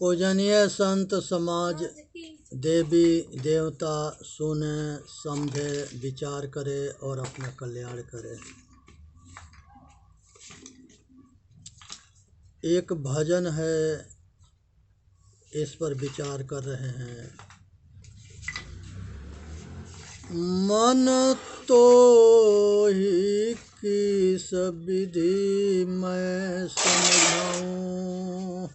पूजनीय संत समाज, देवी देवता सुने समझे विचार करे और अपना कल्याण करे। एक भजन है, इस पर विचार कर रहे हैं। मन तो ही किस विधि मैं समझाऊं,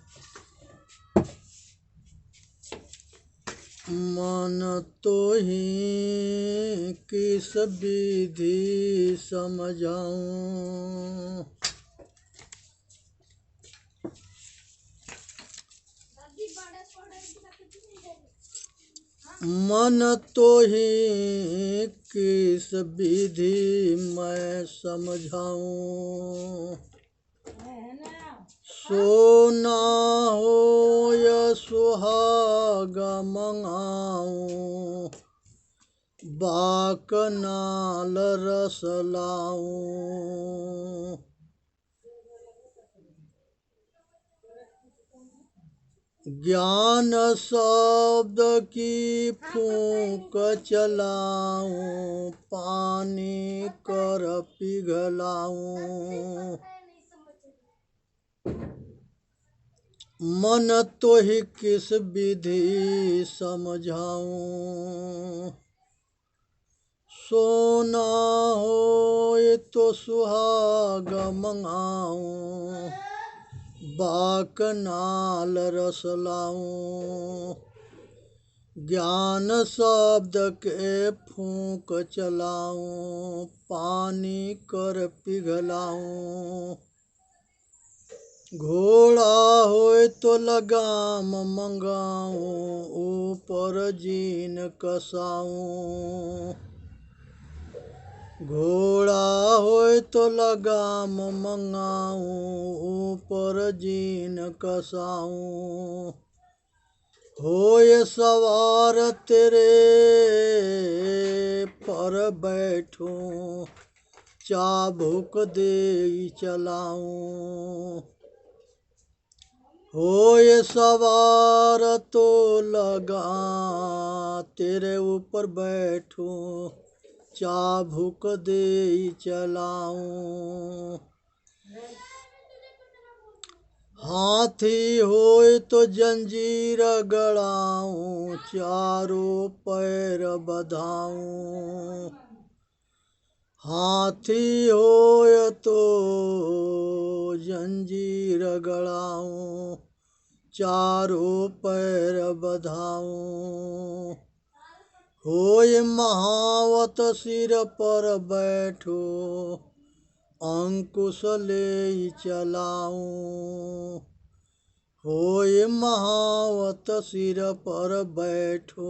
मन तो ही किस विधि समझाऊं, मन तो ही किस विधि मैं समझाऊं, सोना हो या सुहाग मंगाऊं, बाकनाल रस लाऊं, ज्ञान शब्द की फूंक चलाऊं, पानी कर पिघलाऊं, मन तो ही किस विधि समझाऊं, सोना हो तो सुहाग मंगाऊं, बाकनाल रस लाऊं, ज्ञान शब्द के फूंक चलाऊं, पानी कर पिघलाऊं, घोड़ा होए तो लगाम मंगाऊं, ऊपर जीन कसाऊं, घोड़ा होए तो लगाम मंगाऊं, ऊपर जीन कसाऊं, होए सवार तेरे पर बैठूं, चाबुक दे चलाऊं, होए सवार तो लगा तेरे ऊपर बैठूं, चाबुक दे चलाऊं, हाथी होए तो जंजीर गड़ाऊं, चारों पैर बधाऊं, हाथी होए तो जंजीर गड़ाऊं, चारों पैर बधाऊं, होए महावत सिर पर बैठो, अंकुश ले चलाऊं, होए महावत सिर पर बैठो,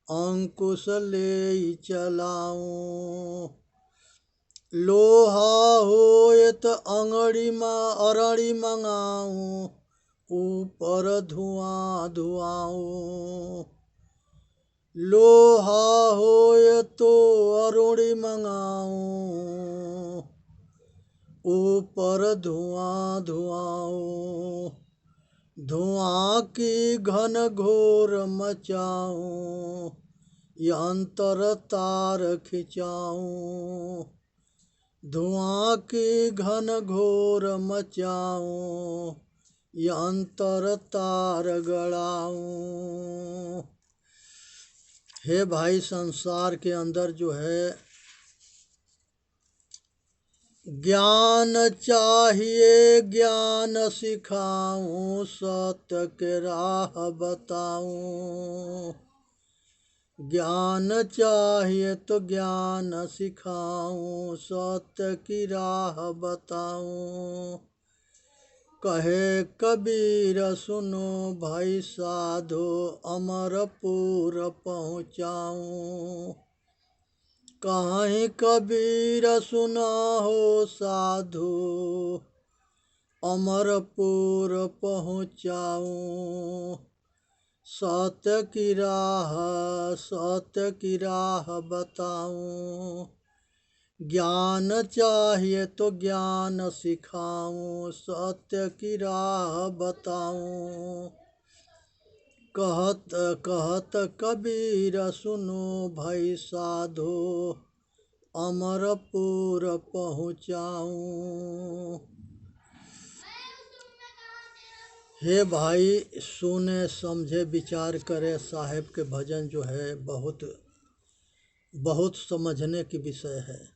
अंकुश ले चलाऊं, लोहा होए तो अरड़ी मंगाऊं, ऊपर धुआं धुआऊं, लोहा होए तो अरुणी मंगाऊं, ऊपर धुआं धुआऊं, धुआं की घन घोर मचाऊं, यंत्र तार खिंचाऊं, धुआं की घन घोर मचाऊं, यंत्र तार गड़ाऊं। हे भाई, संसार के अंदर जो है ज्ञान चाहिए, ज्ञान सिखाऊं, सत्य के राह बताऊं, ज्ञान चाहिए तो ज्ञान सिखाऊं, सत्य की राह बताऊं, कहे कबीर सुनो भाई साधो, अमरपुर पहुँचाऊं, कहीं कबीर सुना हो साधु, अमरपुर पहुँचाऊं, सत्य की राह बताऊं, ज्ञान चाहिए तो ज्ञान सिखाऊं, सत्य की राह बताऊं। कहत कहत कबीर सुनो भाई साधो, अमरपुर पहुँचाऊं। हे भाई, सुने समझे विचार करे, साहेब के भजन जो है बहुत बहुत समझने की विषय है।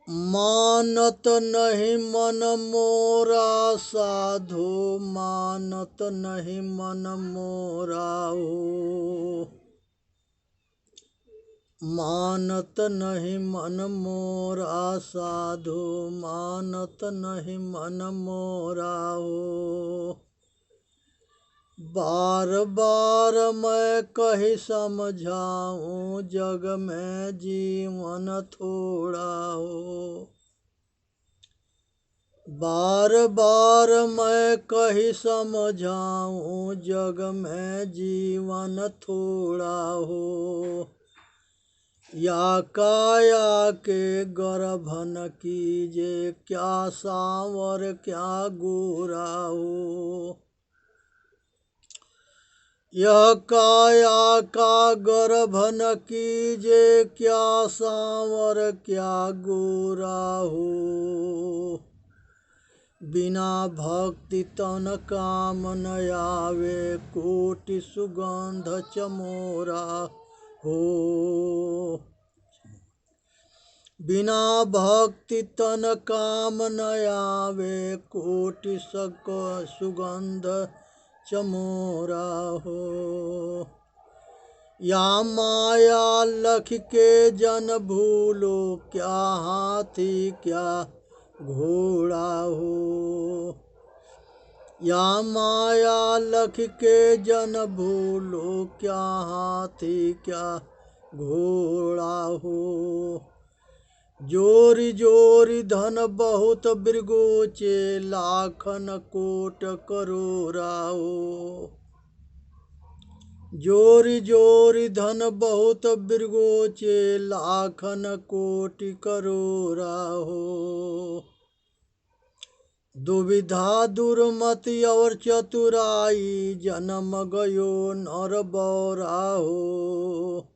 मानत नहीं मन मोरा साधो, मानत नहीं मन मोरा ओ। मानत नहीं मन मोरा साधो, मानत नहीं मन मोरा ओ। बार बार मैं कही समझाऊं, जग में जीवन थोड़ा हो। बार बार मैं कही समझाऊं, जग में जीवन थोड़ा हो। या काया के गर्भन कीजे, क्या सांवर क्या गोरा हो। यह काया का गर्भन कीजे, क्या सांवर क्या गोरा हो। बिना भक्ति तन काम न आवे, कोटि सुगंध चमोरा हो। बिना भक्ति तन काम न आवे, कोटि सुगंध चमोरा हो। या माया लख के जन भूलो, क्या हाथी क्या घोड़ा हो। या माया लख के जन भूलो, क्या हाथी क्या घोड़ा हो। जोरी जोरी धन बहुत बिरगोचे, लाखन कोट करोड़ा हो। जोरी जोरी धन बहुत बिरगोचे, लाखन कोटि करोड़ा हो। दुविधा दुर्मति और चतुराई, जन्म गयो नर बौरा हो।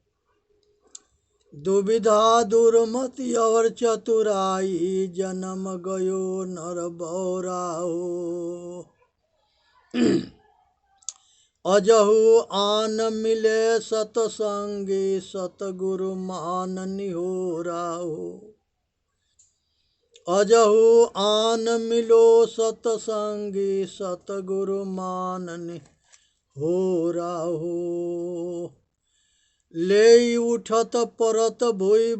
दुविधा दुर्मति और चतुराई, जन्म गयो नर बौरा हो। अजहु आन मिले सतसंगी, सतगुरु मान निहोरा हो। अजहु आन मिलो सतसंगी, सतगुरु मान निहोरा हो। ले उठत परत भोई,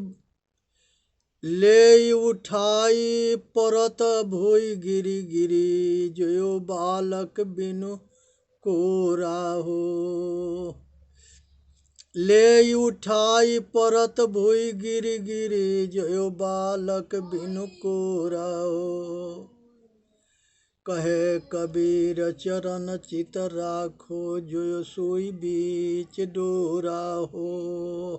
ले उठाई परत भोई गिरी गिरी, जो बालक बिनु कोरा हो। ले उठाई परत भोई गिरी गिरी, जो बालक बिनु कोरा हो। कहे कबीर चरण चित राखो, जो सोई बीच डोरा हो।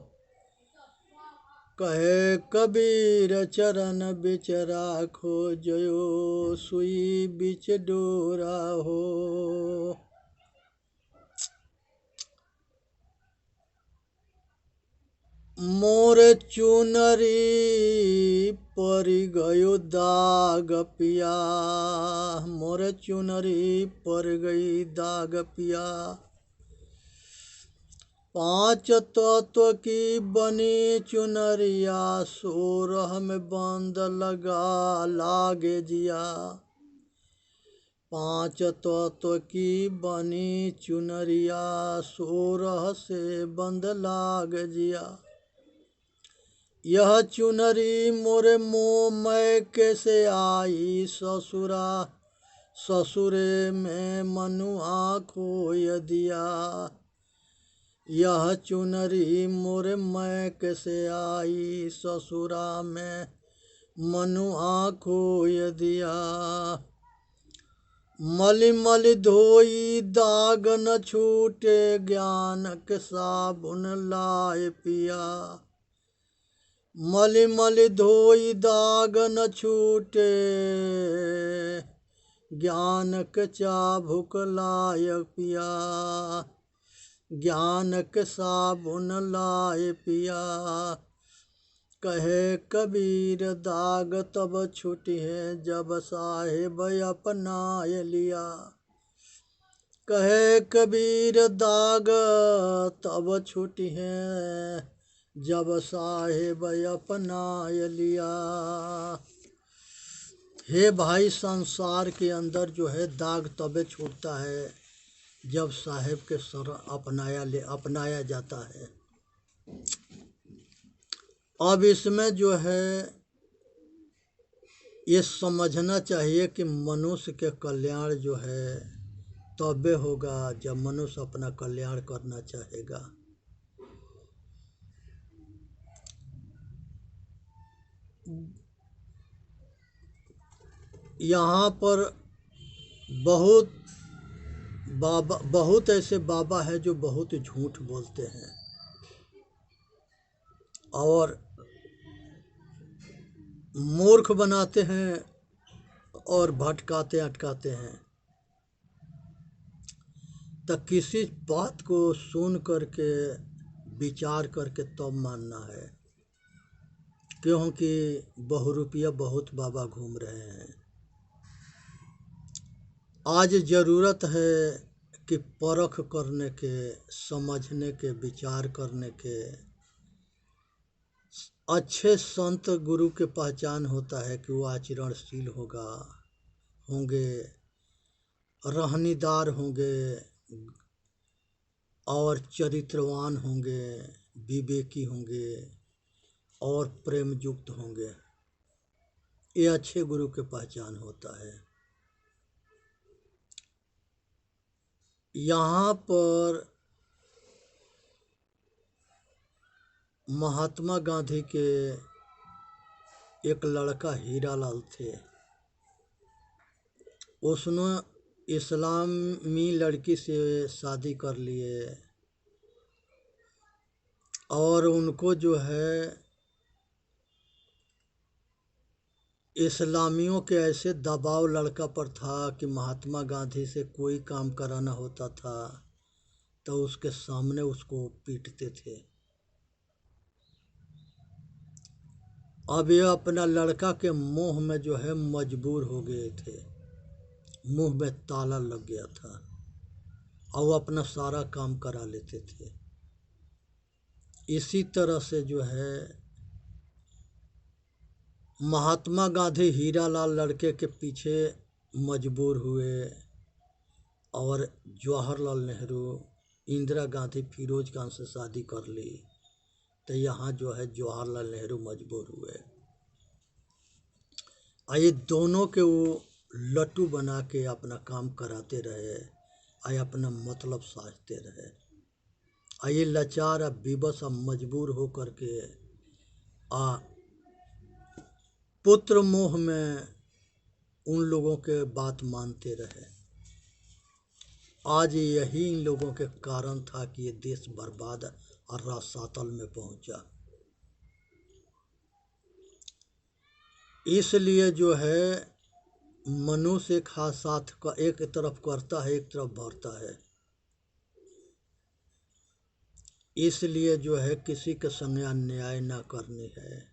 कहे कबीर चरण बिच राखो, जो सोई बीच डोरा हो। मोर चुनरी परि गयो दाग पिया, मोर चुनरी पर गई दाग पिया। पांच तत्व की बनी चुनरिया, सोरह में बंद लगा लागे जिया। पांच तत्व की बनी चुनरिया, सोरह से बंद लाग जिया। यह चुनरी मोरे मोह मैं कैसे आई, ससुरा ससुरे में मनुआ खोय दिया। यह चुनरी मोरे मैं कैसे आई, ससुरा में मनुआ खोय दिया। मलि मलि धोई दाग न छूटे, ज्ञान के साबुन लाए पिया। मलि मलि धोई दाग न छूटे, ज्ञान के चाबुक लाय पिया, ज्ञान के साबुन लाय पिया। कहे कबीर दाग तब छूटी है, जब साहेब अपनाय लिया। कहे कबीर दाग तब छूटी है, जब साहेब अपनाय लिया। हे भाई, संसार के अंदर जो है दाग तबे छूटता है जब साहेब के शरण अपनाया जाता है। अब इसमें जो है ये समझना चाहिए कि मनुष्य के कल्याण जो है तबे होगा जब मनुष्य अपना कल्याण करना चाहेगा। यहाँ पर बहुत ऐसे बाबा है जो बहुत झूठ बोलते हैं और मूर्ख बनाते हैं और भटकाते अटकाते हैं। तो किसी बात को सुन करके विचार करके तब मानना है, क्योंकि बहुरूपिया बहुत बाबा घूम रहे हैं। आज ज़रूरत है कि परख करने के, समझने के, विचार करने के। अच्छे संत गुरु के पहचान होता है कि वो आचरणशील होंगे, रहनीदार होंगे और चरित्रवान होंगे, विवेकी होंगे और प्रेम युक्त होंगे। ये अच्छे गुरु के पहचान होता है। यहाँ पर महात्मा गांधी के एक लड़का हीरालाल थे। उसने इस्लामी लड़की से शादी कर लिए और उनको जो है इस्लामियों के ऐसे दबाव लड़का पर था कि महात्मा गांधी से कोई काम कराना होता था तो उसके सामने उसको पीटते थे। अब ये अपना लड़का के मोह में जो है मजबूर हो गए थे, मुंह में ताला लग गया था और वो अपना सारा काम करा लेते थे। इसी तरह से जो है महात्मा गांधी हीरालाल लड़के के पीछे मजबूर हुए और जवाहरलाल नेहरू, इंदिरा गांधी फिरोज खान से शादी कर ली। तो यहाँ जो है जवाहरलाल नेहरू मजबूर हुए। ये दोनों के वो लट्टू बना के अपना काम कराते रहे और अपना मतलब साझते रहे। ये लाचार अब विवश अब मजबूर हो करके पुत्र मोह में उन लोगों के बात मानते रहे। आज यही इन लोगों के कारण था कि ये देश बर्बाद और रसातल में पहुंचा। इसलिए जो है मनुष्य एक हाथ साथ का एक तरफ करता है, एक तरफ भरता है। इसलिए जो है किसी के संग अन्याय ना करनी है,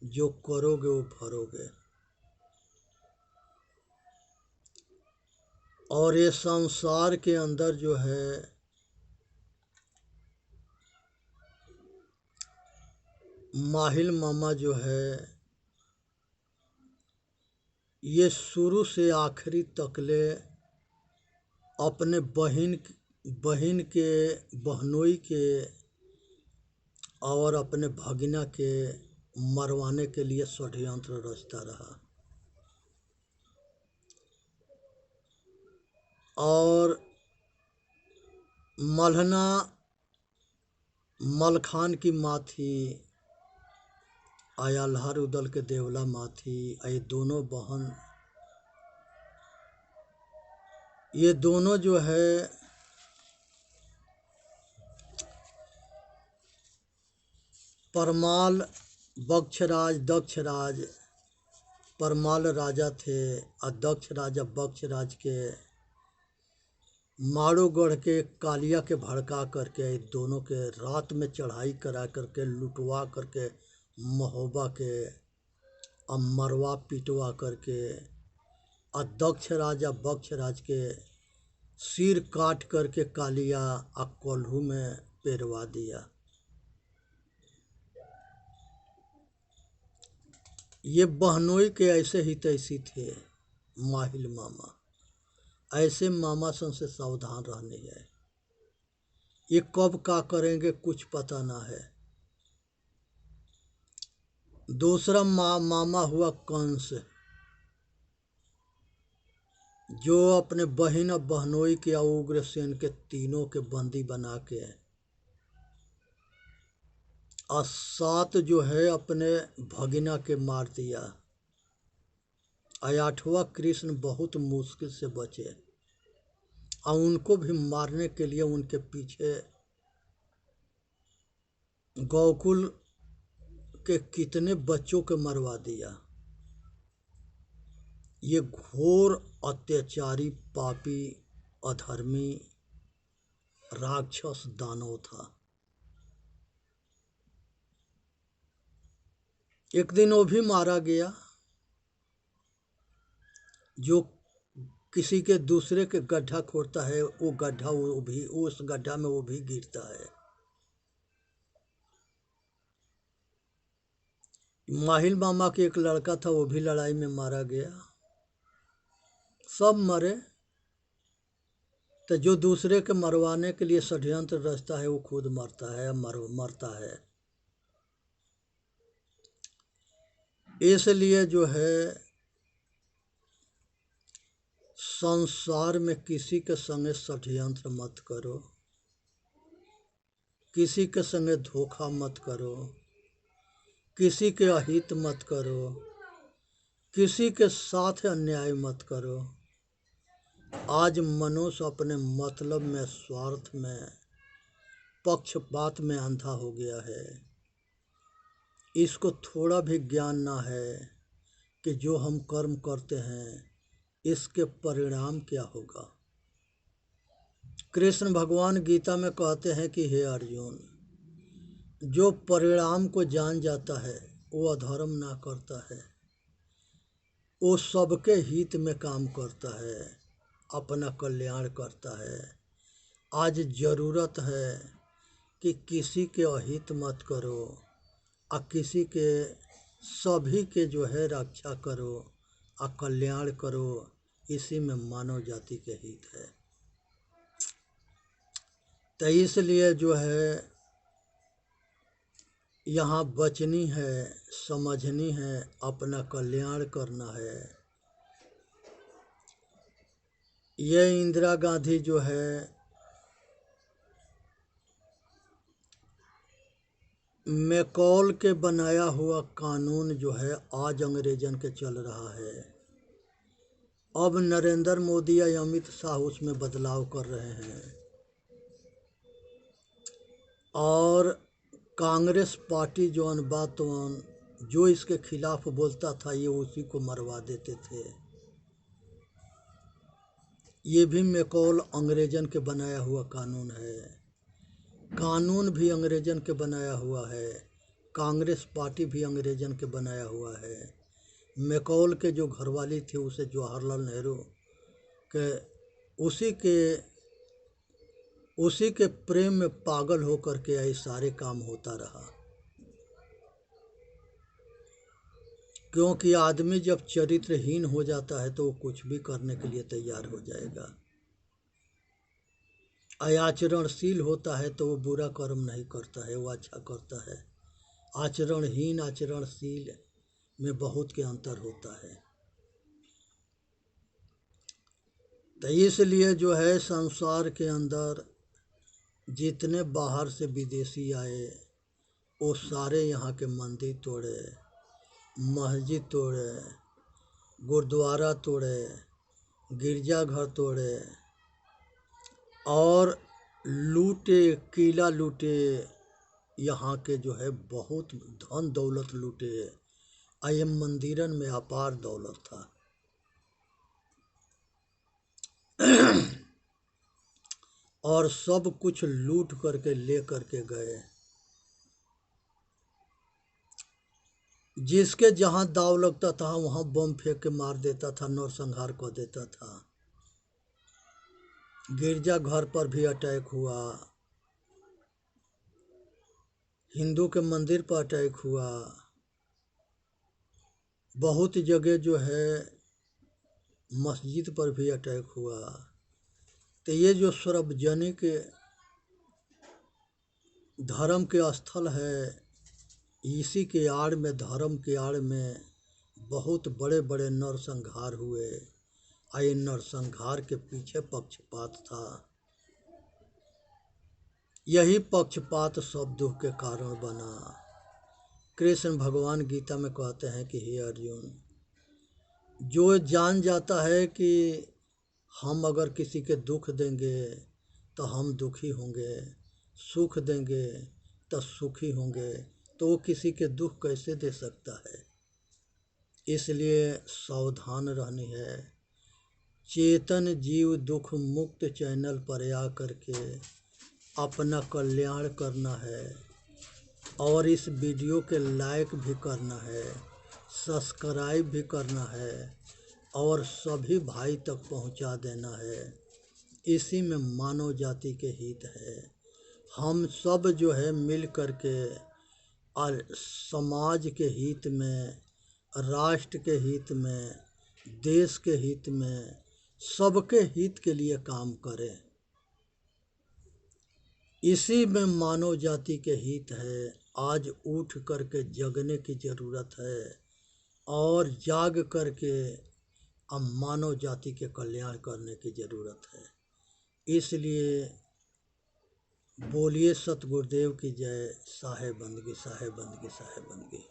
जो करोगे वो भरोगे। और ये संसार के अंदर जो है माहिल मामा जो है ये शुरू से आखिरी तकले अपने बहन के, बहनोई के और अपने भगिना के मरवाने के लिए षड्यंत्र रचता रहा। और मल्हना मलखान की माँ थी, आयाल्हार उदल के देवला माँ थी। ये दोनों बहन, ये दोनों जो है परमाल बक्षराज दक्षराज परमाल राजा थे और दक्ष राजा बक्षराज के माड़ोगढ़ के कालिया के भड़का करके दोनों के रात में चढ़ाई करा करके लुटवा करके महोबा के और मरवा पिटवा करके और दक्ष राजा बक्षराज के सिर काट करके कालिया और कोल्हू में पेरवा दिया। ये बहनोई के ऐसे ही तैसी थे माहिल मामा। ऐसे मामा सन से सावधान रहने है। ये कब का करेंगे कुछ पता ना है। दूसरा मामा हुआ कंस, जो अपने बहन और बहनोई के उग्रसेन के तीनों के बंदी बना के और 7 जो है अपने भगिना के मार दिया। 8वां कृष्ण बहुत मुश्किल से बचे और उनको भी मारने के लिए उनके पीछे गोकुल के कितने बच्चों के मरवा दिया। ये घोर अत्याचारी पापी अधर्मी राक्षस दानव था। एक दिन वो भी मारा गया, जो किसी के दूसरे के गड्ढा खोदता है वो गड्ढा वो भी उस गड्ढा में वो भी गिरता है। माहिल मामा के एक लड़का था, वो भी लड़ाई में मारा गया। सब मरे। तो जो दूसरे के मरवाने के लिए षड्यंत्र रचता है वो खुद मरता है, मरता है। इसलिए जो है संसार में किसी के संगे षड्यंत्र मत करो, किसी के संगे धोखा मत करो, किसी के अहित मत करो, किसी के साथ अन्याय मत करो। आज मनुष्य अपने मतलब में, स्वार्थ में, पक्षपात में अंधा हो गया है। इसको थोड़ा भी ज्ञान ना है कि जो हम कर्म करते हैं इसके परिणाम क्या होगा। कृष्ण भगवान गीता में कहते हैं कि हे अर्जुन, जो परिणाम को जान जाता है वो अधर्म ना करता है, वो सबके हित में काम करता है, अपना कल्याण करता है। आज ज़रूरत है कि किसी के अहित मत करो और किसी के सभी के जो है रक्षा करो और कल्याण करो। इसी में मानव जाति के हित है। तो इसलिए जो है यहाँ बचनी है, समझनी है, अपना कल्याण करना है। ये इंदिरा गांधी जो है मैकॉल के बनाया हुआ कानून जो है आज अंग्रेजन के चल रहा है। अब नरेंद्र मोदी या अमित शाह उसमें बदलाव कर रहे हैं और कांग्रेस पार्टी जो अनबातवन जो इसके खिलाफ बोलता था ये उसी को मरवा देते थे। ये भी मैकॉल अंग्रेजन के बनाया हुआ कानून है। कानून भी अंग्रेजन के बनाया हुआ है, कांग्रेस पार्टी भी अंग्रेजन के बनाया हुआ है। मैकॉल के जो घरवाली थी उसे जवाहरलाल नेहरू के उसी के प्रेम में पागल होकर के ये सारे काम होता रहा। क्योंकि आदमी जब चरित्रहीन हो जाता है तो वो कुछ भी करने के लिए तैयार हो जाएगा। आचरणशील होता है तो वो बुरा कर्म नहीं करता है, वो अच्छा करता है। आचरणहीन आचरणशील में बहुत के अंतर होता है। तो इसलिए जो है संसार के अंदर जितने बाहर से विदेशी आए वो सारे यहाँ के मंदिर तोड़े, मस्जिद तोड़े, गुरुद्वारा तोड़े, गिरजाघर तोड़े और लूटे, किला लूटे। यहाँ के जो है बहुत धन दौलत लूटे। ये मंदिरन में अपार दौलत था। और सब कुछ लूट करके ले करके गए। जिसके जहाँ दाव लगता था वहाँ बम फेंक के मार देता था, नरसंहार कर देता था। गिरजा घर पर भी अटैक हुआ, हिंदू के मंदिर पर अटैक हुआ, बहुत जगह जो है मस्जिद पर भी अटैक हुआ। तो ये जो सार्वजनिक धर्म के स्थल है, इसी के आड़ में, धर्म के आड़ में बहुत बड़े बड़े नरसंहार हुए। ये नरसंहार के पीछे पक्षपात था। यही पक्षपात सब दुख के कारण बना। कृष्ण भगवान गीता में कहते हैं कि हे अर्जुन, जो जान जाता है कि हम अगर किसी के दुख देंगे तो हम दुखी होंगे, सुख देंगे तो सुखी होंगे, तो वो किसी के दुख कैसे दे सकता है। इसलिए सावधान रहनी है। चेतन जीव दुख मुक्त चैनल पर आ करके अपना कल्याण करना है, और इस वीडियो के लाइक भी करना है, सब्सक्राइब भी करना है, और सभी भाई तक पहुंचा देना है। इसी में मानव जाति के हित है। हम सब जो है मिल करके और समाज के हित में, राष्ट्र के हित में, देश के हित में, सबके हित के लिए काम करें। इसी में मानव जाति के हित है। आज उठ करके जगने की ज़रूरत है, और जाग करके अब मानव जाति के कल्याण करने की ज़रूरत है। इसलिए बोलिए सतगुरुदेव की जय। साहेब बंदगी, साहेब बंदगी, साहेब बंदगी।